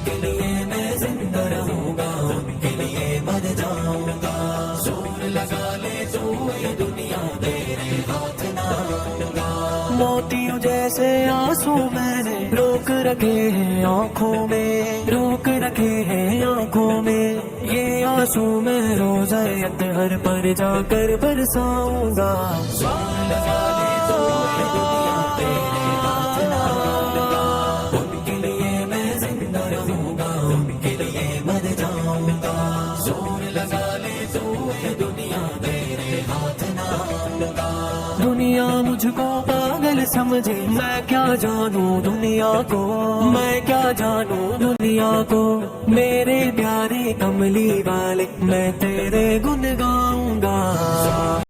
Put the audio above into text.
उनके लिए मैं जिंदा रहूंगा, उनके लिए मर जाऊंगा। जोर लगा ले तू ये दुनिया तेरे हाथ ना आऊंगा। मोतियों जैसे आंसू मैंने रोक रखे हैं आंखों में, रोक रखे हैं आंखों में। ये आंसू मैं रोज़ अत्हर पर जाकर बरसाऊंगा। जोर लगा ले तू ये दुनिया तेरे हाथ ना आऊंगा। उनके लिए मैं जिंदा रहूंगा, उनके लिए मर जाऊंगा। जोर लगा ले तू ये दुनिया तेरे हाथ ना आऊंगा। दुनिया मुझको पागल समझे, मैं क्या जानूं दुनिया को, मैं क्या जानूं दुनिया को। मेरे प्यारे कमली वाले मैं तेरे गुन गाऊंगा।